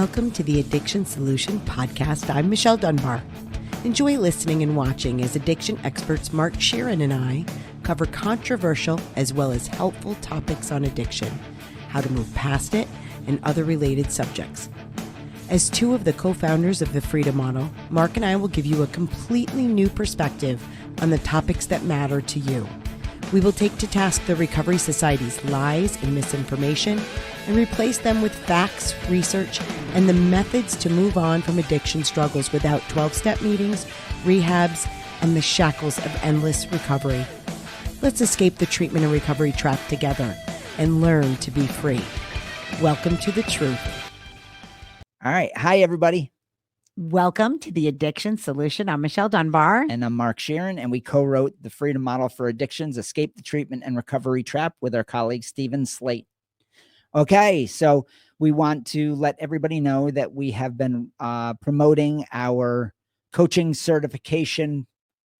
Welcome to the Addiction Solution Podcast. I'm Michelle Dunbar. Enjoy listening and watching as addiction experts Mark Sheeran and I cover controversial as well as helpful topics on addiction, how to move past it, and other related subjects. As two of the co-founders of the Freedom Model, Mark and I will give you a completely new perspective on the topics that matter to you. We will take to task the Recovery Society's lies and misinformation and replace them with facts, research, and the methods to move on from addiction struggles without 12-step meetings, rehabs, and the shackles of endless recovery. Let's escape the treatment and recovery trap together and learn to be free. Welcome to the truth. All right. Hi, everybody. Welcome to the Addiction Solution. I'm Michelle Dunbar. And I'm Mark Sheeran, and we co-wrote the Freedom Model for Addictions, Escape the Treatment and Recovery Trap with our colleague, Stephen Slate. Okay, so we want to let everybody know that we have been promoting our coaching certification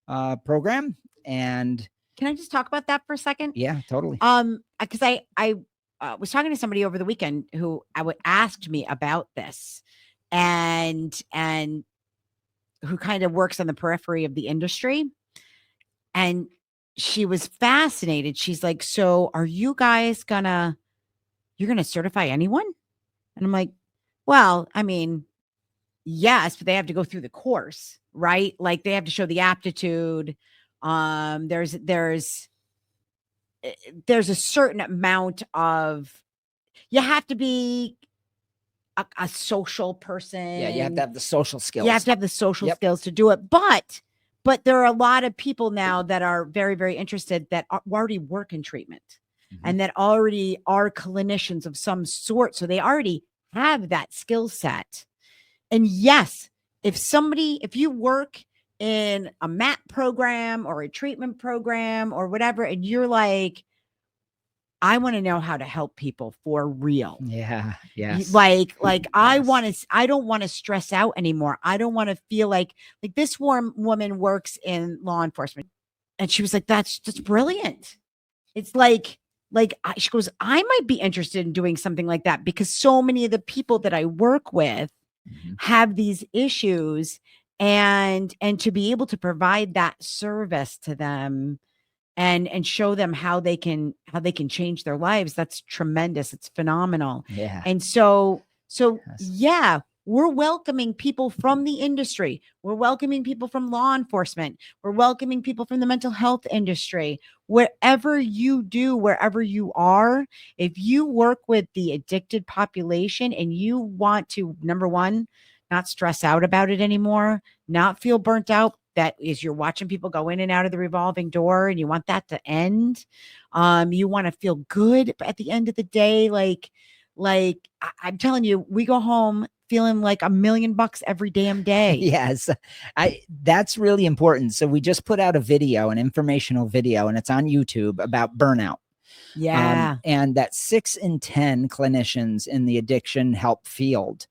program. And can I just talk about that for a second? Yeah, totally. Because I was talking to somebody over the weekend who asked me about this. And who kind of works on the periphery of the industry. And she was fascinated. She's like, so are you guys you're going to certify anyone? And I'm like, well, I mean, yes, but they have to go through the course, right? Like they have to show the aptitude. There's a certain amount of, you have to be a social person. Yeah, you have to have the social skills. You have to have the social skills to do it. But there are a lot of people now that are very, very interested that already work in treatment and that already are clinicians of some sort. So they already have that skill set. And yes, if you work in a MAT program or a treatment program or whatever, and you're like, I want to know how to help people for real. Yeah. Yes. Like I don't want to stress out anymore. I don't want to feel like this woman works in law enforcement. And she was like, that's brilliant. It's she goes, I might be interested in doing something like that because so many of the people that I work with have these issues and to be able to provide that service to them and show them how they can change their lives. That's tremendous. It's phenomenal. Yeah. And so Yes. yeah, we're welcoming people from the industry. We're welcoming people from law enforcement. We're welcoming people from the mental health industry. Wherever you do, wherever you are, if you work with the addicted population and you want to, number one, not stress out about it anymore, not feel burnt out, that is, you're watching people go in and out of the revolving door and you want that to end. You want to feel good at the end of the day. Like I'm telling you, we go home feeling like $1 million every damn day. Yes, that's really important. So we just put out an informational video, and it's on YouTube about burnout. Yeah. And that 6 in 10 clinicians in the addiction help field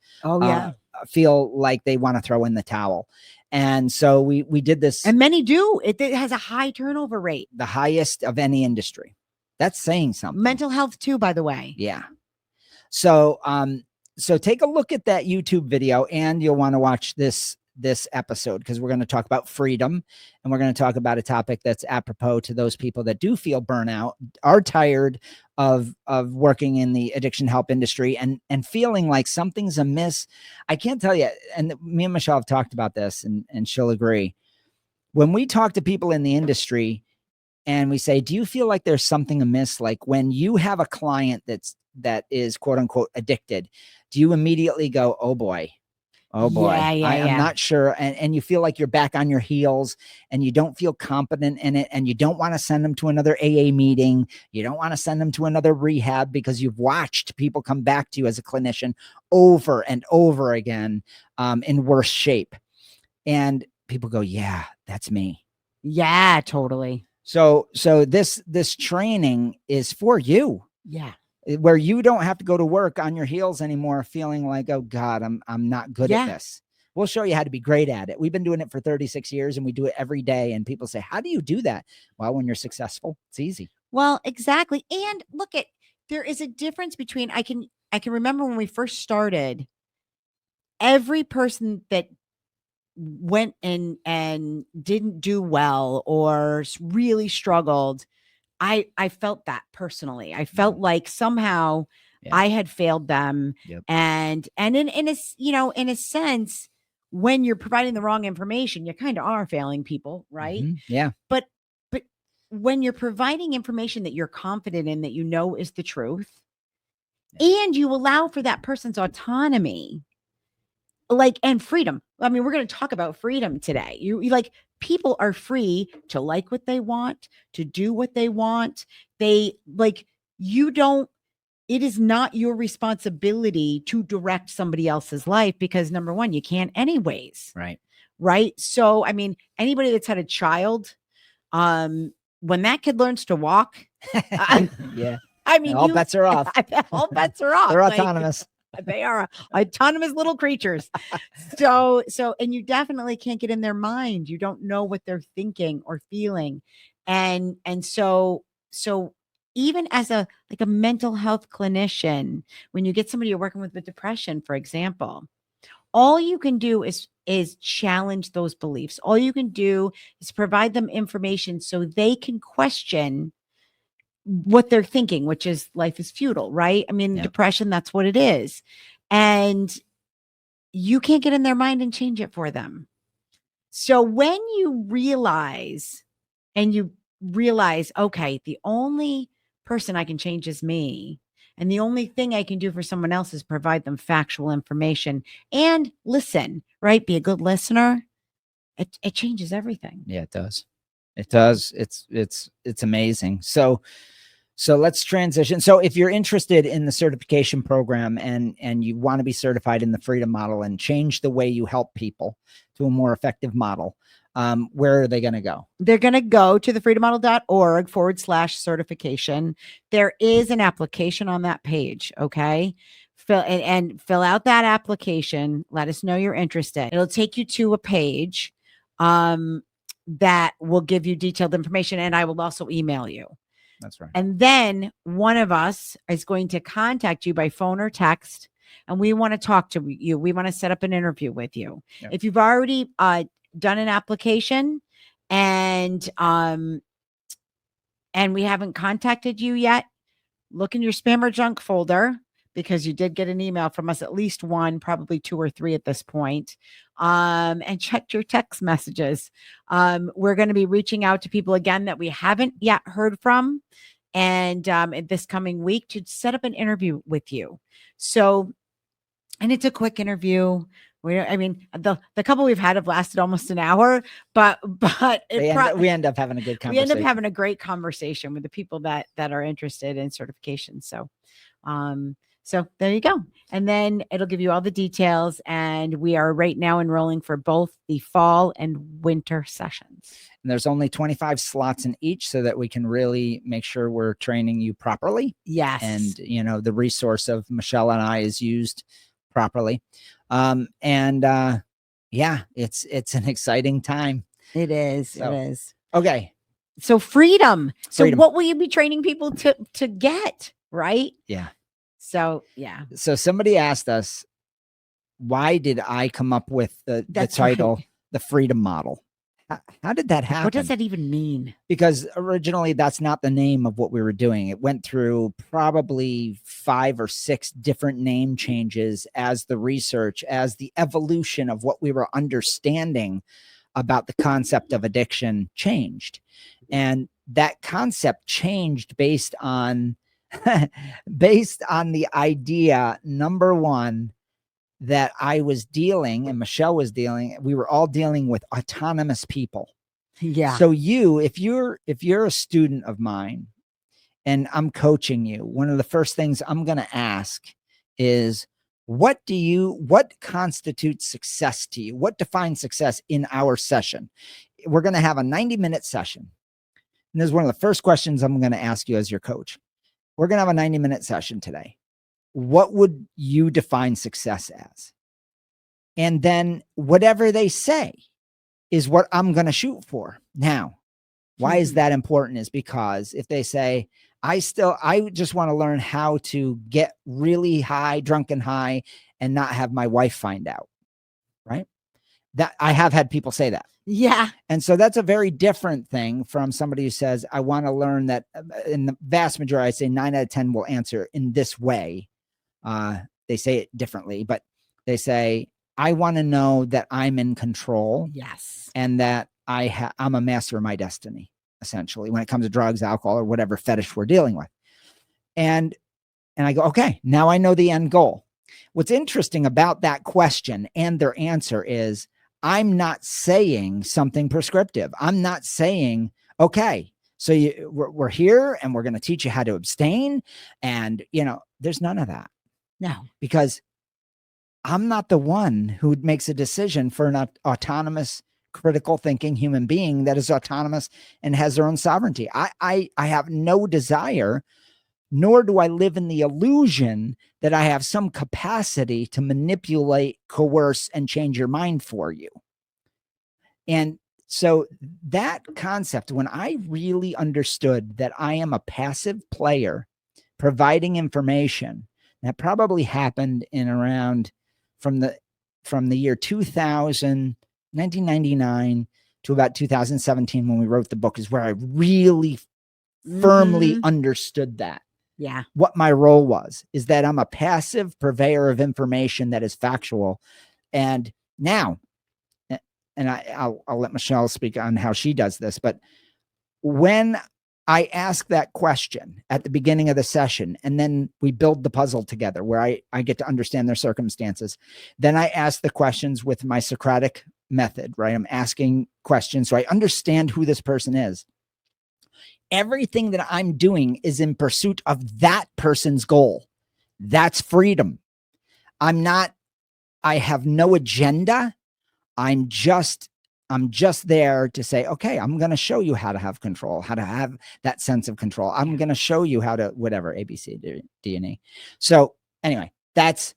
feel like they want to throw in the towel. And so we did this. And many do. It has a high turnover rate. The highest of any industry. That's saying something. Mental health too, by the way. Yeah. So, so take a look at that YouTube video, and you'll want to watch this episode because we're going to talk about freedom, and we're going to talk about a topic that's apropos to those people that do feel burnout, are tired of working in the addiction help industry and feeling like something's amiss. I can't tell you. And me and Michelle have talked about this, and she'll agree. When we talk to people in the industry and we say, do you feel like there's something amiss? Like when you have a client that is quote unquote addicted, do you immediately go, oh boy, I'm not sure. And you feel like you're back on your heels and you don't feel competent in it. And you don't want to send them to another AA meeting. You don't want to send them to another rehab because you've watched people come back to you as a clinician over and over again in worse shape. And people go, yeah, that's me. Yeah, totally. So this training is for you. Yeah. Where you don't have to go to work on your heels anymore, feeling like, oh God, I'm not good at this. We'll show you how to be great at it. We've been doing it for 36 years and we do it every day. And people say, how do you do that? Well, when you're successful, it's easy. Well, exactly. And look there is a difference between, I can remember when we first started, every person that went and didn't do well or really struggled, I felt that personally. I felt like somehow I had failed them. Yep. And in a, in a sense, when you're providing the wrong information, you kind of are failing people, right? Yeah. But when you're providing information that you're confident in, that you know is the truth, and you allow for that person's autonomy, like, and freedom. I mean, we're going to talk about freedom today. You like, people are free to like what they want, to do what they want. They like, you don't, it is not your responsibility to direct somebody else's life, because number one, you can't anyways. Right. Right. So, I mean, anybody that's had a child, when that kid learns to walk, Yeah. I mean, all bets are off. All bets are off. They're Like, autonomous. they are autonomous little creatures. So, and you definitely can't get in their mind. You don't know what they're thinking or feeling. And so even as a mental health clinician, when you get somebody you're working with depression, for example, all you can do is challenge those beliefs. All you can do is provide them information so they can question what they're thinking, which is life is futile, right? I mean, depression, that's what it is. And you can't get in their mind and change it for them. So when you realize, okay, the only person I can change is me, and the only thing I can do for someone else is provide them factual information and listen, right? Be a good listener. It changes everything. Yeah, it does. It does. It's amazing. So let's transition. So if you're interested in the certification program and you want to be certified in the Freedom Model and change the way you help people to a more effective model, where are they going to go? They're going to go to thefreedommodel.org/certification. There is an application on that page. Okay. Fill out that application. Let us know you're interested. It'll take you to a page that will give you detailed information, and I will also email you. That's right. And then one of us is going to contact you by phone or text, and we want to talk to you. We want to set up an interview with you. Yep. If you've already done an application and we haven't contacted you yet, look in your spam or junk folder, because you did get an email from us, at least one, probably two or three at this point. And check your text messages. We're going to be reaching out to people again that we haven't yet heard from, and this coming week, to set up an interview with you. So, and it's a quick interview. I mean, the couple we've had have lasted almost an hour, but we end up having a good conversation. We end up having a great conversation with the people that are interested in certification. So, so there you go. And then it'll give you all the details. And we are right now enrolling for both the fall and winter sessions. And there's only 25 slots in each, so that we can really make sure we're training you properly. Yes. And, the resource of Michelle and I is used properly. Yeah, it's an exciting time. It is. So, it is. Okay. So freedom. So what will you be training people to get? Right. Yeah. So, yeah. So somebody asked us, why did I come up with the title, right, The Freedom Model? How did that happen? What does that even mean? Because originally that's not the name of what we were doing. It went through probably 5 or 6 different name changes as the research, as the evolution of what we were understanding about the concept of addiction changed. And that concept changed based on the idea, number one, that I was dealing and Michelle was dealing, we were all dealing with autonomous people. Yeah. So if you're a student of mine and I'm coaching you, one of the first things I'm going to ask is, what constitutes success to you? What defines success in our session? We're going to have a 90-minute session. And this is one of the first questions I'm going to ask you as your coach. We're going to have a 90-minute session today. What would you define success as? And then whatever they say is what I'm going to shoot for. Now, why is that important? Is because if they say, I just want to learn how to get really high, drunken high, and not have my wife find out. Right. That I have had people say that. Yeah. And so that's a very different thing from somebody who says, I want to learn that. In the vast majority, I say 9 out of 10 will answer in this way. They say it differently, but they say, I want to know that I'm in control. Yes. And that I'm a master of my destiny, essentially, when it comes to drugs, alcohol, or whatever fetish we're dealing with. And I go, okay, now I know the end goal. What's interesting about that question and their answer is, I'm not saying something prescriptive. I'm not saying, okay, so we're here and we're going to teach you how to abstain. And, there's none of that. No. Because I'm not the one who makes a decision for an autonomous, critical thinking human being that is autonomous and has their own sovereignty. I have no desire, nor do I live in the illusion that I have some capacity to manipulate, coerce, and change your mind for you. And so that concept, when I really understood that I am a passive player providing information, that probably happened in around from the year 2000, 1999 to about 2017 when we wrote the book, is where I really firmly understood that. Yeah. What my role was is that I'm a passive purveyor of information that is factual. And now, and I'll let Michelle speak on how she does this, but when I ask that question at the beginning of the session, and then we build the puzzle together where I get to understand their circumstances. Then I ask the questions with my Socratic method, right? I'm asking questions so I understand who this person is. Everything that I'm doing is in pursuit of that person's goal. That's freedom. I have no agenda. I'm just there to say, okay, I'm going to show you how to have control, how to have that sense of control. I'm going to show you how to whatever, A, B, C, D, and E. So anyway, that's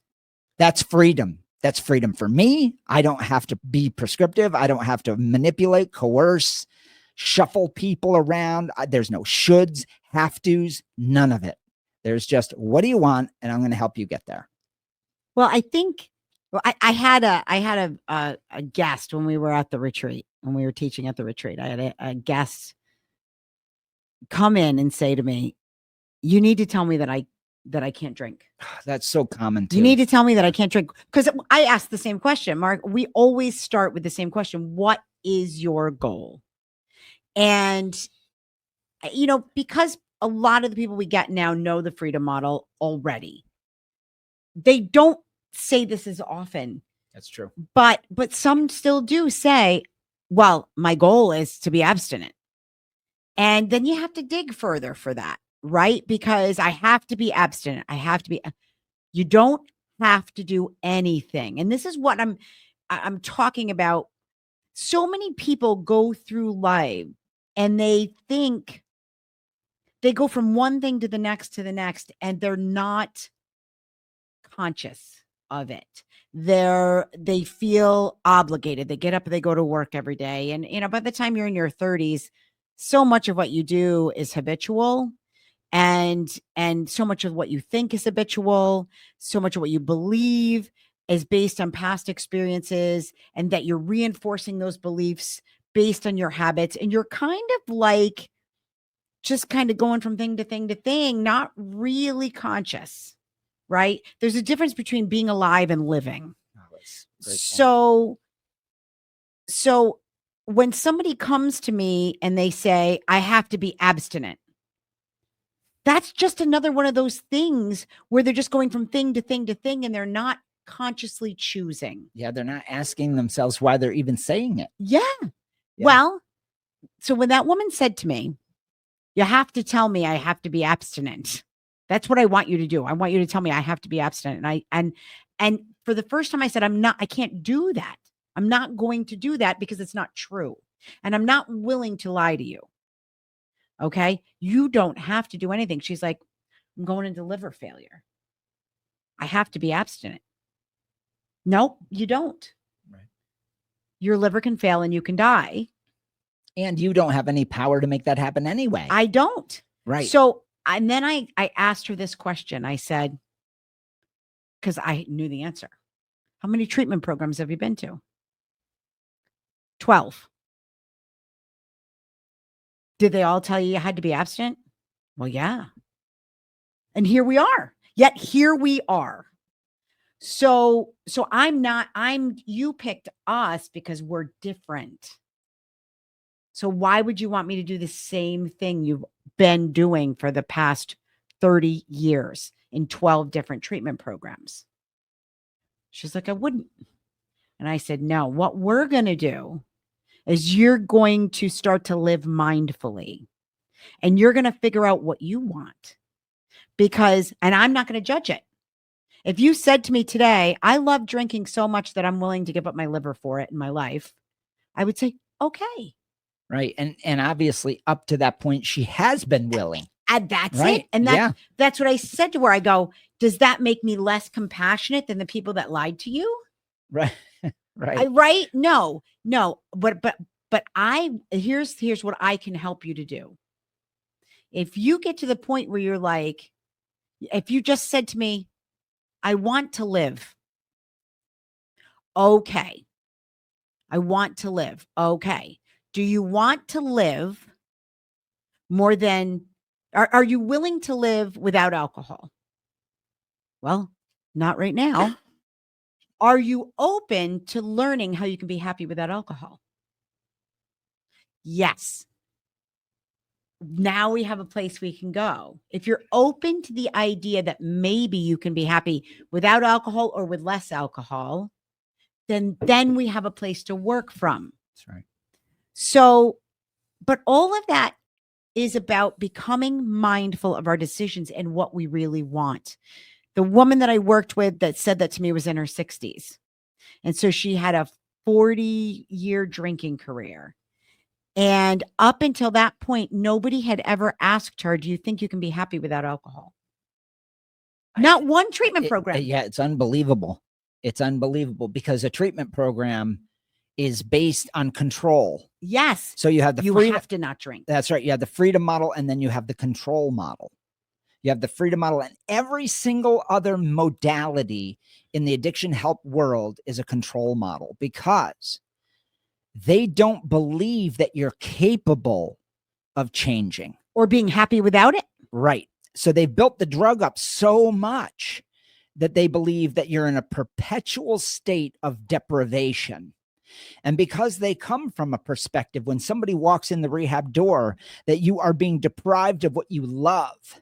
freedom. That's freedom for me. I don't have to be prescriptive. I don't have to manipulate, coerce, shuffle people around. There's no shoulds, have tos, none of it. There's just, what do you want? And I'm going to help you get there. Well, I think I had a guest when we were at the retreat, when we were teaching at the retreat. I had a guest come in and say to me, you need to tell me that I can't drink. That's so common too. You need to tell me that I can't drink. Because I asked the same question, Mark. We always start with the same question. What is your goal? And, because a lot of the people we get now know the freedom model already. They don't say this as often. That's true. But some still do say, well, my goal is to be abstinent. And then you have to dig further for that, right? Because I have to be abstinent. You don't have to do anything. And this is what I'm talking about. So many people go through life and they think they go from one thing to the next, and they're not conscious of it. They feel obligated. They get up and they go to work every day. And, by the time you're in your 30s, so much of what you do is habitual. And so much of what you think is habitual, so much of what you believe is based on past experiences, and that you're reinforcing those beliefs based on your habits. And you're kind of like just kind of going from thing to thing to thing, not really conscious. Right? There's a difference between being alive and living. So when somebody comes to me and they say, I have to be abstinent, that's just another one of those things where they're just going from thing to thing to thing, and they're not consciously choosing. Yeah. They're not asking themselves why they're even saying it. Yeah. Well, so when that woman said to me, you have to tell me I have to be abstinent. That's what I want you to do. I want you to tell me I have to be abstinent. And for the first time I said, I can't do that. I'm not going to do that because it's not true. And I'm not willing to lie to you. Okay. You don't have to do anything. She's like, I'm going into liver failure. I have to be abstinent. Nope, you don't. Right. Your liver can fail and you can die. And you don't have any power to make that happen anyway. I don't. Right. So And then I asked her this question. I said, because I knew the answer. How many treatment programs have you been to? 12. Did they all tell you had to be abstinent? Well, yeah. And here we are. Yet here we are. So you picked us because we're different. So why would you want me to do the same thing you've been doing for the past 30 years in 12 different treatment programs? She's like, I wouldn't. And I said, no, what we're going to do is you're going to start to live mindfully and you're going to figure out what you want and I'm not going to judge it. If you said to me today, I love drinking so much that I'm willing to give up my liver for it in my life, I would say, okay. Right. And obviously up to that point, she has been willing. And that's right. it. And that's what I said to her. I go, does that make me less compassionate than the people that lied to you? Right. Right. Right? No. But here's what I can help you to do. If you get to the point where you're like, if you just said to me, I want to live. Okay. I want to live. Okay. Do you want to live more than, are you willing to live without alcohol? Well, not right now. Are you open to learning how you can be happy without alcohol? Yes. Now we have a place we can go. If you're open to the idea that maybe you can be happy without alcohol or with less alcohol, then we have a place to work from. That's right. So, but all of that is about becoming mindful of our decisions and what we really want. The woman that I worked with that said that to me was in her 60s. And so she had a 40-year drinking career. And up until that point, nobody had ever asked her, do you think you can be happy without alcohol? Not one treatment program. Yeah, it's unbelievable. It's unbelievable because a treatment program is based on control. Yes. So you have you have to not drink. That's right. You have the freedom model and then you have the control model. You have the freedom model, and every single other modality in the addiction help world is a control model because they don't believe that you're capable of changing or being happy without it. Right. So they built the drug up so much that they believe that you're in a perpetual state of deprivation. And because they come from a perspective when somebody walks in the rehab door that you are being deprived of what you love,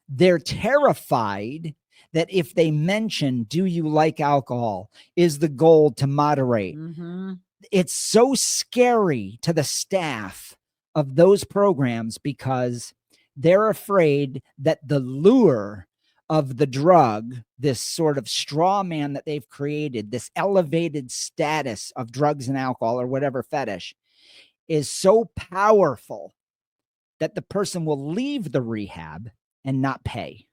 they're terrified that if they mention, do you like alcohol, is the goal to moderate. Mm-hmm. It's so scary to the staff of those programs because they're afraid that the lure of the drug, this sort of straw man that they've created, this elevated status of drugs and alcohol or whatever fetish, is so powerful that the person will leave the rehab and not pay.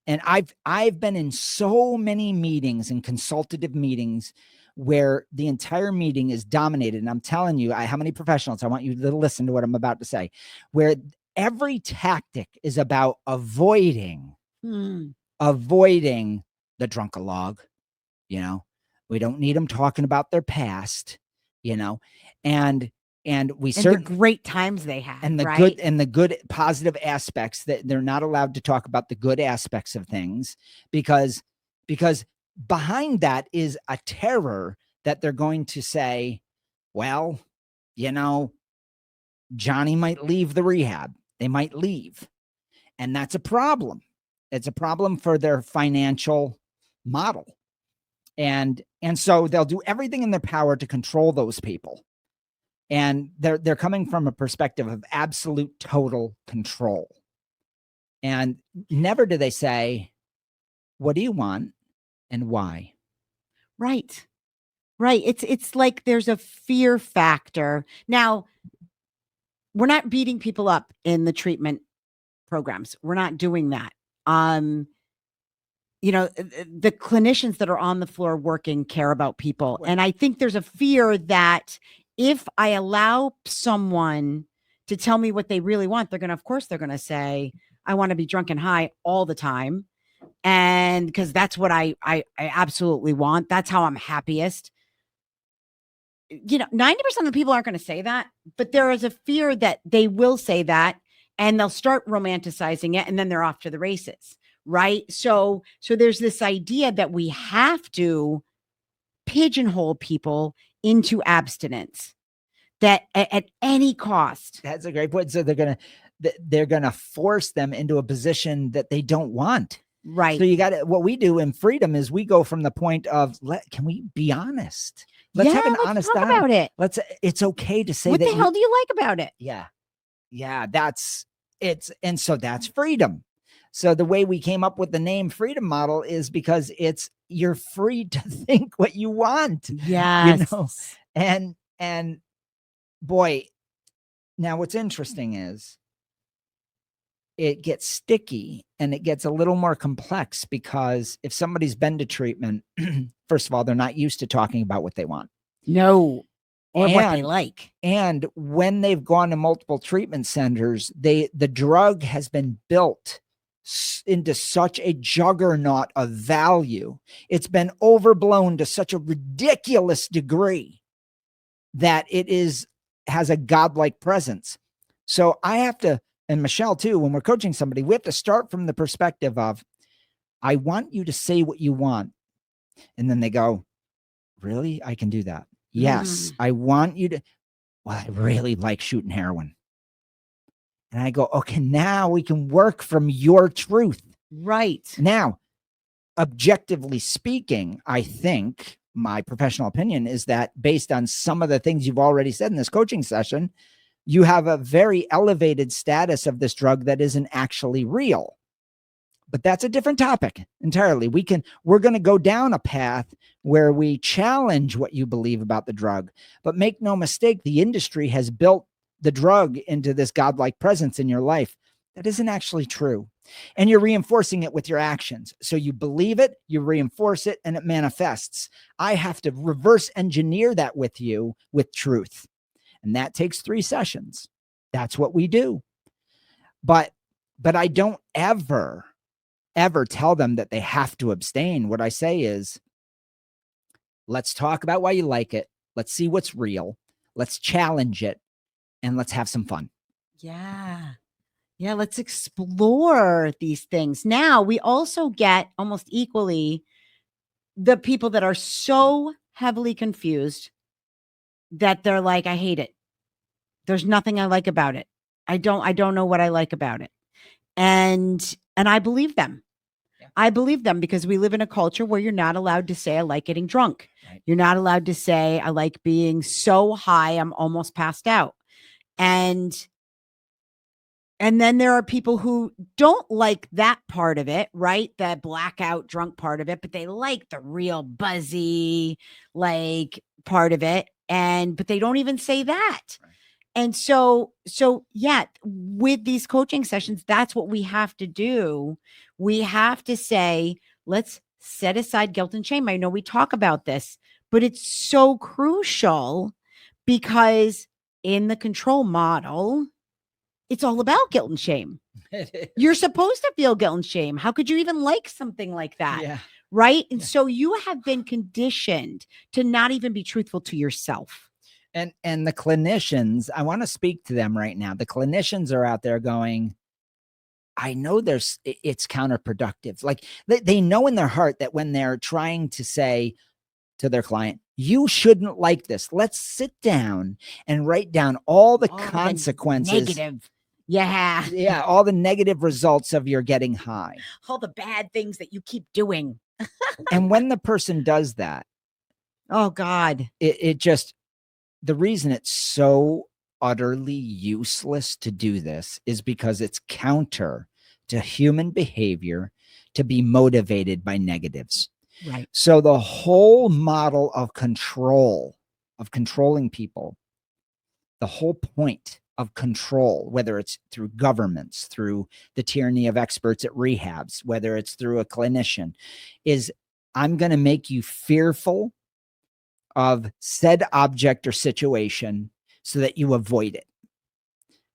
And I've been in so many meetings and consultative meetings where the entire meeting is dominated. And I'm telling you, how many professionals, I want you to listen to what I'm about to say, where every tactic is about avoiding the drunkalog. You know, we don't need them talking about their past, you know, and we certainly the great times they had and the right? good and the good positive aspects, that they're not allowed to talk about the good aspects of things because behind that is a terror that they're going to say, well, you know, Johnny might leave the rehab. They might leave. And that's a problem. It's a problem for their financial model. And so they'll do everything in their power to control those people. And they're coming from a perspective of absolute total control. And never do they say, what do you want and why? Right. It's like there's a fear factor. Now, we're not beating people up in the treatment programs. We're not doing that. You know, the clinicians that are on the floor working care about people. And I think there's a fear that if I allow someone to tell me what they really want, of course, they're going to say, I want to be drunk and high all the time. And because that's what I absolutely want. That's how I'm happiest. 90% of the people aren't going to say that, but there is a fear that they will say that and they'll start romanticizing it and then they're off to the races. Right. So there's this idea that we have to pigeonhole people into abstinence, that at any cost. That's a great point. So they're gonna force them into a position that they don't want. Right. So you got to, what we do in freedom is we go from the point of, can we be honest? Let's have an honest talk about it. It's okay to say what that. What the hell do you like about it? Yeah. And so that's freedom. So the way we came up with the name Freedom Model is because you're free to think what you want. Yes. And boy, now what's interesting is it gets sticky and it gets a little more complex, because if somebody's been to treatment, first of all, they're not used to talking about what they want. No. Or what they like. And when they've gone to multiple treatment centers, the drug has been built into such a juggernaut of value. It's been overblown to such a ridiculous degree that it has a godlike presence. So I have to, and Michelle too, when we're coaching somebody, we have to start from the perspective of, I want you to say what you want. And then they go, really? I can do that. Yes. I want you to, well, I really like shooting heroin. And I go, okay, now we can work from your truth. Right. Now, objectively speaking, I think my professional opinion is that based on some of the things you've already said in this coaching session, you have a very elevated status of this drug that isn't actually real. But that's a different topic entirely. We're going to go down a path where we challenge what you believe about the drug. But make no mistake, the industry has built the drug into this godlike presence in your life. That isn't actually true. And you're reinforcing it with your actions. So you believe it, you reinforce it, and it manifests. I have to reverse engineer that with you with truth. And that takes 3 sessions. That's what we do. But I don't ever tell them that they have to abstain. What I say is, let's talk about why you like it. Let's see what's real. Let's challenge it. And let's have some fun. Yeah. Yeah. Let's explore these things. Now, we also get almost equally the people that are so heavily confused that they're like, I hate it. There's nothing I like about it. I don't know what I like about it. And I believe them. Yeah. I believe them, because we live in a culture where you're not allowed to say, I like getting drunk. Right. You're not allowed to say, I like being so high, I'm almost passed out. And then there are people who don't like that part of it, right? The blackout drunk part of it, but they like the real buzzy, like, part of it. But they don't even say that. Right. And so yeah, with these coaching sessions, that's what we have to do. We have to say, let's set aside guilt and shame. I know we talk about this, but it's so crucial, because in the control model, it's all about guilt and shame. You're supposed to feel guilt and shame. How could you even like something like that? Yeah. Right. And so you have been conditioned to not even be truthful to yourself. And the clinicians, I want to speak to them right now. The clinicians are out there going, I know it's counterproductive. Like they know in their heart that when they're trying to say to their client, you shouldn't like this, let's sit down and write down all the consequences. Negative. Yeah. Yeah. All the negative results of your getting high. All the bad things that you keep doing. And when the person does that, oh God, it just, the reason it's so utterly useless to do this is because it's counter to human behavior to be motivated by negatives. Right. So the whole model of control, of controlling people, the whole point of control, whether it's through governments, through the tyranny of experts at rehabs, whether it's through a clinician, is I'm going to make you fearful of said object or situation so that you avoid it.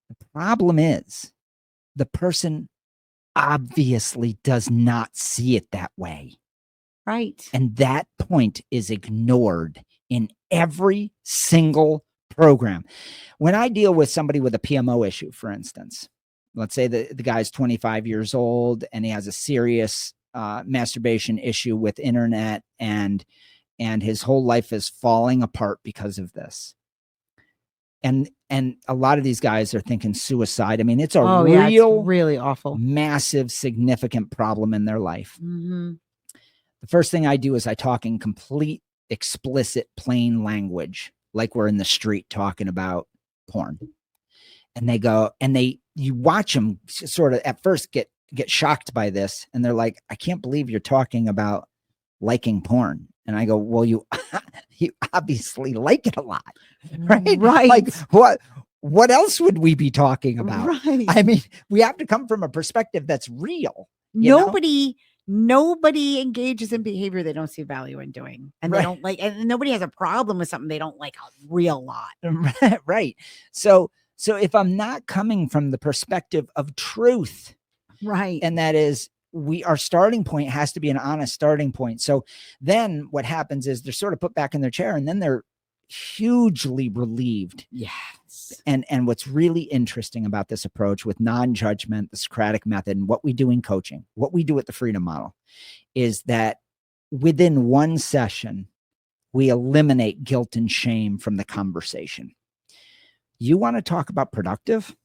The problem is the person obviously does not see it that way. Right. And that point is ignored in every single program. When I deal with somebody with a PMO issue, for instance, let's say the guy's 25 years old and he has a serious masturbation issue with internet, and his whole life is falling apart because of this. And a lot of these guys are thinking suicide. I mean, it's a it's real, really awful, massive, significant problem in their life. Mm-hmm. The first thing I do is I talk in complete, explicit, plain language, like we're in the street talking about porn. And they go, and you watch them sort of at first get shocked by this. And they're like, I can't believe you're talking about liking porn. And I go, well, you obviously like it a lot, right? Right. Like what else would we be talking about? Right. I mean, we have to come from a perspective that's real. Nobody engages in behavior they don't see value in doing, and they don't like, and nobody has a problem with something they don't like a real lot. Right. So if I'm not coming from the perspective of truth, right, and that is, our starting point has to be an honest starting point. So then what happens is they're sort of put back in their chair, and then they're hugely relieved. Yes. And what's really interesting about this approach with non-judgment, the Socratic method, and what we do in coaching, what we do at the Freedom Model, is that within one session, we eliminate guilt and shame from the conversation. You want to talk about productive?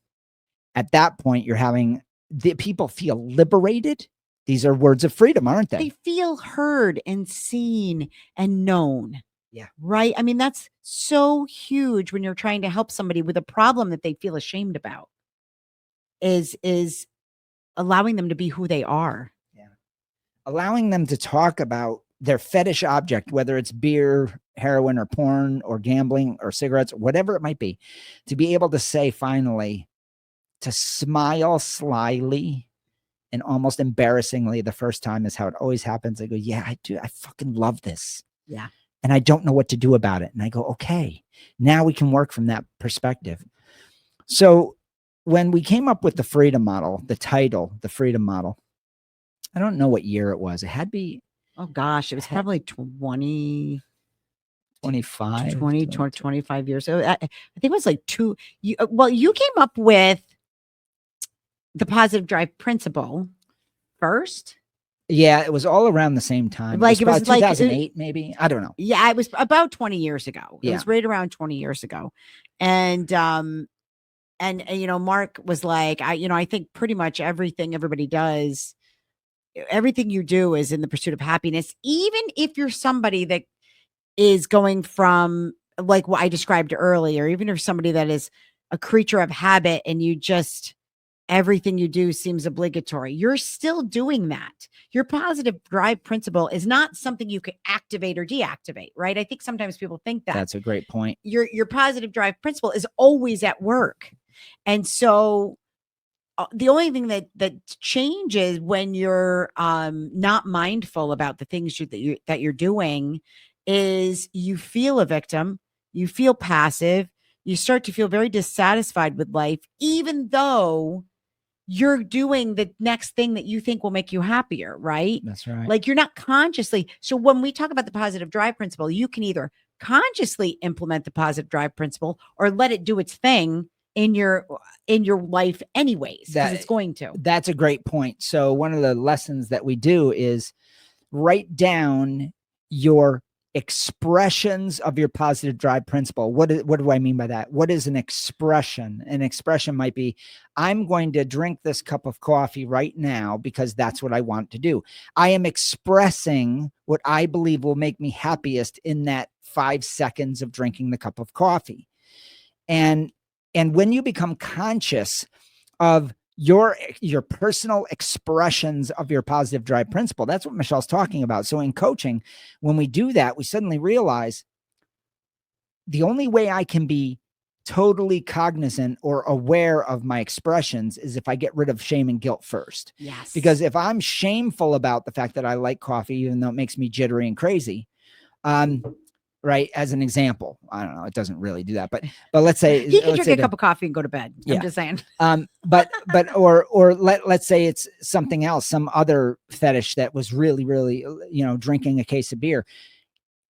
At that point, you're having the people feel liberated. These are words of freedom, aren't they? They feel heard and seen and known. Yeah. Right. I mean, that's so huge when you're trying to help somebody with a problem that they feel ashamed about, is allowing them to be who they are. Yeah. Allowing them to talk about their fetish object, whether it's beer, heroin, or porn, or gambling, or cigarettes, whatever it might be, to be able to say finally, to smile slyly and almost embarrassingly the first time, is how it always happens. I go, yeah, I do. I fucking love this. Yeah. And I don't know what to do about it. And I go, okay, now we can work from that perspective. So when we came up with the Freedom Model, the title, the Freedom Model, I don't know what year it was. It had to be, oh gosh, it was probably 25 years ago. I think it was like you came up with the positive drive principle first. Yeah, it was all around the same time. Like it was like 2008, maybe. I don't know. Yeah, it was about 20 years ago. It was right around 20 years ago. And you know, Mark was like, I think pretty much everything everybody does, everything you do is in the pursuit of happiness, even if you're somebody that is going from like what I described earlier, even if somebody that is a creature of habit and you just, everything you do seems obligatory, you're still doing that. Your positive drive principle is not something you can activate or deactivate, right? I think sometimes people think that. That's a great point. Your positive drive principle is always at work. And so the only thing that changes when you're not mindful about the things that you're doing is you feel a victim, you feel passive, you start to feel very dissatisfied with life, even though you're doing the next thing that you think will make you happier, right? That's right. Like you're not consciously. So when we talk about the positive drive principle, you can either consciously implement the positive drive principle or let it do its thing in your life anyways, because it's going to. That's a great point. So one of the lessons that we do is write down your expressions of your positive drive principle. What do I mean by that? What is an expression? An expression might be, I'm going to drink this cup of coffee right now because that's what I want to do. I am expressing what I believe will make me happiest in that 5 seconds of drinking the cup of coffee. And when you become conscious of your personal expressions of your positive drive principle, that's what Michelle's talking about. So in coaching, when we do that, we suddenly realize the only way I can be totally cognizant or aware of my expressions is if I get rid of shame and guilt first. Yes. Because if I'm shameful about the fact that I like coffee, even though it makes me jittery and crazy, right? As an example, I don't know, it doesn't really do that, but let's say He can let's drink say a cup of coffee and go to bed. Yeah. I'm just saying. but or let's say it's something else, some other fetish that was really, really, drinking a case of beer.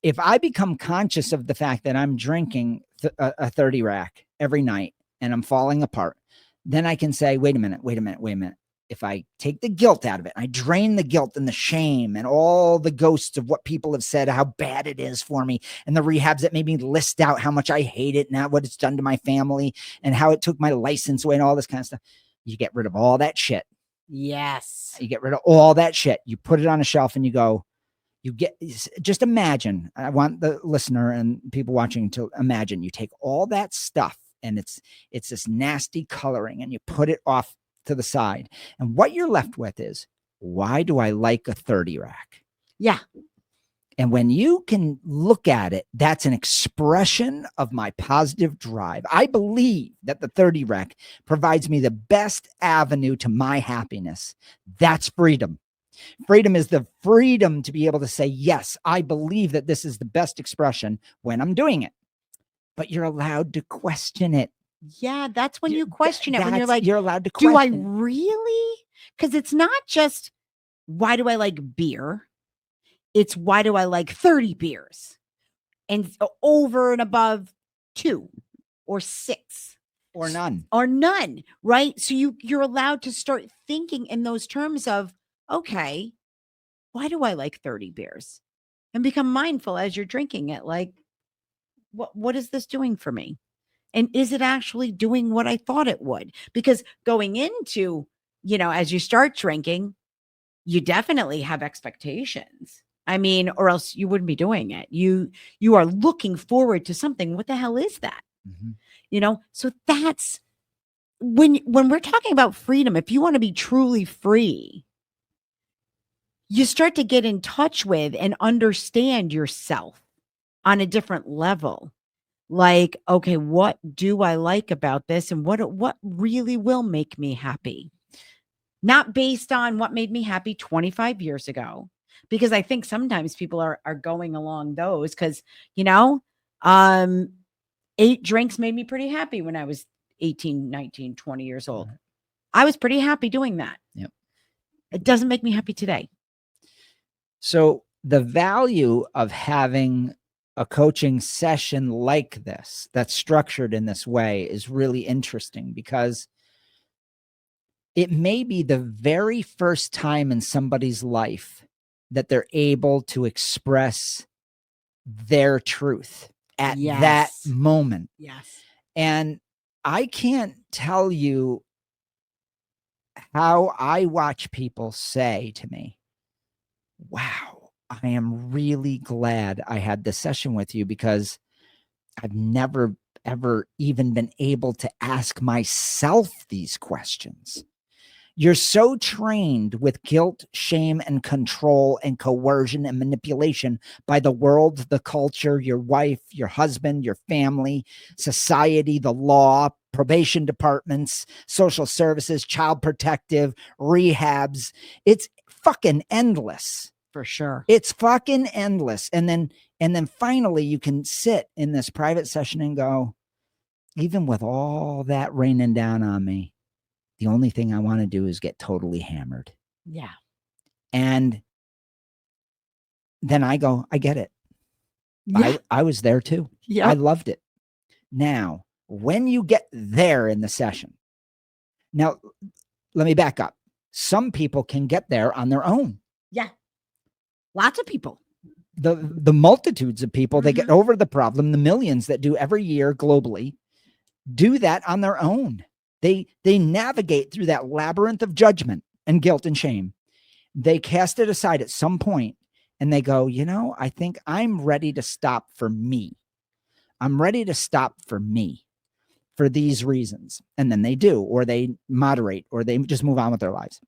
If I become conscious of the fact that I'm drinking a 30 rack every night and I'm falling apart, then I can say, wait a minute. If I take the guilt out of it, I drain the guilt and the shame and all the ghosts of what people have said, how bad it is for me, and the rehabs that made me list out how much I hate it and what it's done to my family and how it took my license away and all this kind of stuff. You get rid of all that shit. Yes. You get rid of all that shit. You put it on a shelf and you go, just imagine. I want the listener and people watching to imagine you take all that stuff and it's this nasty coloring and you put it off to the side. And what you're left with is, why do I like a 30 rack? Yeah. And when you can look at it, that's an expression of my positive drive. I believe that the 30 rack provides me the best avenue to my happiness. That's freedom. Freedom is the freedom to be able to say, yes, I believe that this is the best expression when I'm doing it. But you're allowed to question it. Yeah, that's when you question it. When you're like, you're allowed to do I question. really? Because it's not just, why do I like beer? It's, why do I like 30 beers? And over and above 2 or 6 or none. Right? So you're allowed to start thinking in those terms of, okay, why do I like 30 beers? And become mindful as you're drinking it. Like, what is this doing for me? And is it actually doing what I thought it would? Because going into, as you start drinking, you definitely have expectations. I mean, or else you wouldn't be doing it. You are looking forward to something. What the hell is that? Mm-hmm. So that's when we're talking about freedom. If you want to be truly free, you start to get in touch with and understand yourself on a different level. Like, okay, what do I like about this? And what really will make me happy? Not based on what made me happy 25 years ago. Because I think sometimes people are going along those because, 8 drinks made me pretty happy when I was 18, 19, 20 years old. Right. I was pretty happy doing that. Yep. It doesn't make me happy today. So the value of having a coaching session like this, that's structured in this way, is really interesting because it may be the very first time in somebody's life that they're able to express their truth at that moment. Yes. And I can't tell you how I watch people say to me, wow, I am really glad I had this session with you because I've never, ever even been able to ask myself these questions. You're so trained with guilt, shame, and control and coercion and manipulation by the world, the culture, your wife, your husband, your family, society, the law, probation departments, social services, child protective, rehabs. It's fucking endless. For sure. It's fucking endless. And then finally you can sit in this private session and go, even with all that raining down on me, the only thing I want to do is get totally hammered. Yeah. And then I go, I get it. Yeah. I was there too. Yeah. I loved it. Now, when you get there in the session, now let me back up. Some people can get there on their own. Yeah. Lots of people. The multitudes of people that get over the problem, the millions that do every year globally, do that on their own. They navigate through that labyrinth of judgment and guilt and shame. They cast it aside at some point and they go, I think I'm ready to stop for me. I'm ready to stop for me for these reasons. And then they do, or they moderate, or they just move on with their lives.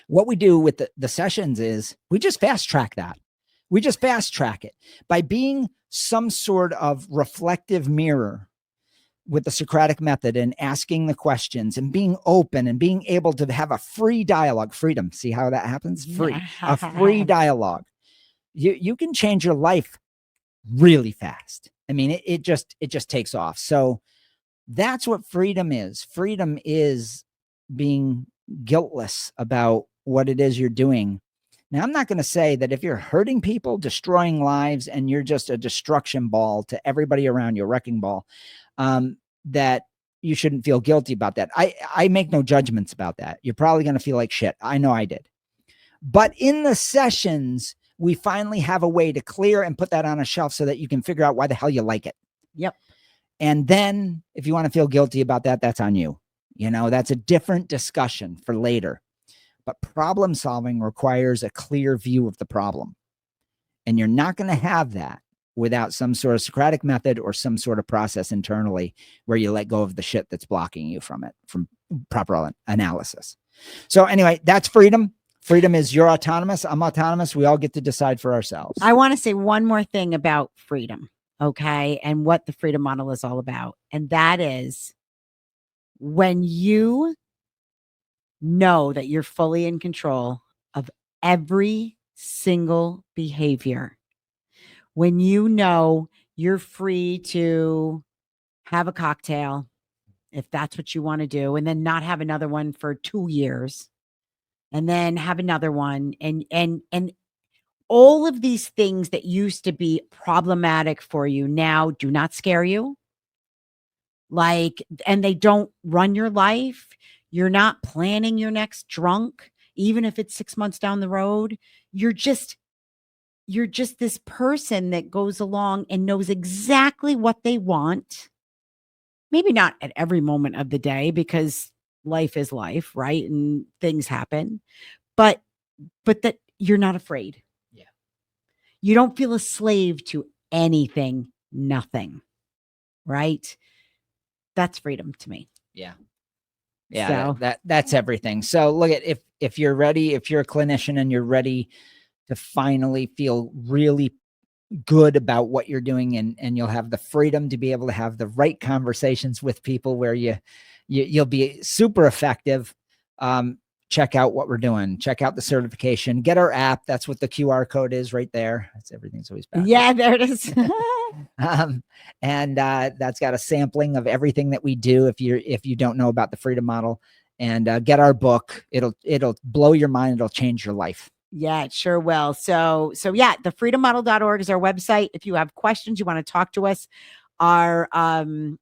What we do with the sessions is we just fast track that. We just fast track it by being some sort of reflective mirror with the Socratic method and asking the questions and being open and being able to have a free dialogue. Freedom. See how that happens? Free. A free dialogue. You can change your life really fast. I mean, it just takes off. So that's what freedom is. Freedom is being guiltless about what it is you're doing. Now, I'm not going to say that if you're hurting people, destroying lives, and you're just a destruction ball to everybody around you, a wrecking ball, that you shouldn't feel guilty about that. I make no judgments about that. You're probably going to feel like shit. I know I did. But in the sessions, we finally have a way to clear and put that on a shelf so that you can figure out why the hell you like it. Yep. And then if you want to feel guilty about that, that's on you. You know, that's a different discussion for later. But problem solving requires a clear view of the problem. And you're not going to have that without some sort of Socratic method or some sort of process internally where you let go of the shit that's blocking you from it, from proper analysis. So anyway, that's freedom. Freedom is you're autonomous. I'm autonomous. We all get to decide for ourselves. I want to say one more thing about freedom, okay, and what the freedom model is all about. And that is when you know that you're fully in control of every single behavior, when you know you're free to have a cocktail, if that's what you want to do, and then not have another one for 2 years, and then have another one, and all of these things that used to be problematic for you now do not scare you. Like, and they don't run your life. You're not planning your next drunk, even if it's 6 months down the road. You're just this person that goes along and knows exactly what they want. Maybe not at every moment of the day, because life is life, right? And things happen. But that you're not afraid. Yeah. You don't feel a slave to anything, nothing. Right? That's freedom to me. Yeah. Yeah, So, that's everything. So look at, if you're ready, if you're a clinician and you're ready to finally feel really good about what you're doing, and you'll have the freedom to be able to have the right conversations with people where you'll be super effective. Check out what we're doing. Check out the certification. Get our app. That's what the QR code is right there. That's everything's always backwards. yeah, there it is. And that's got a sampling of everything that we do. If you don't know about the freedom model, and get our book, it'll blow your mind. It'll change your life. Yeah, it sure will. So yeah, thefreedommodel.org is our website. If you have questions, you want to talk to us, our phone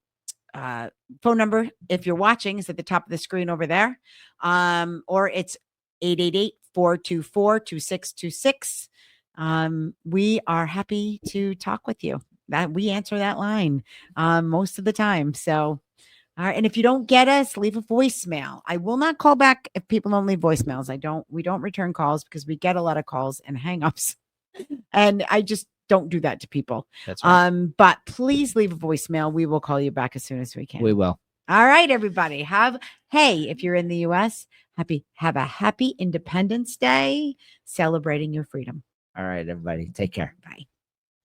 number, if you're watching, is at the top of the screen over there. Or it's 888-424-2626. We are happy to talk with you. That we answer that line most of the time. So, all right. And if you don't get us, leave a voicemail. I will not call back if people don't leave voicemails. We don't return calls because we get a lot of calls and hangups. And I just don't do that to people. That's right. But please leave a voicemail. We will call you back as soon as we can. We will. All right, everybody. If you're in the US, have a happy Independence Day, celebrating your freedom. All right, everybody. Take care. Bye.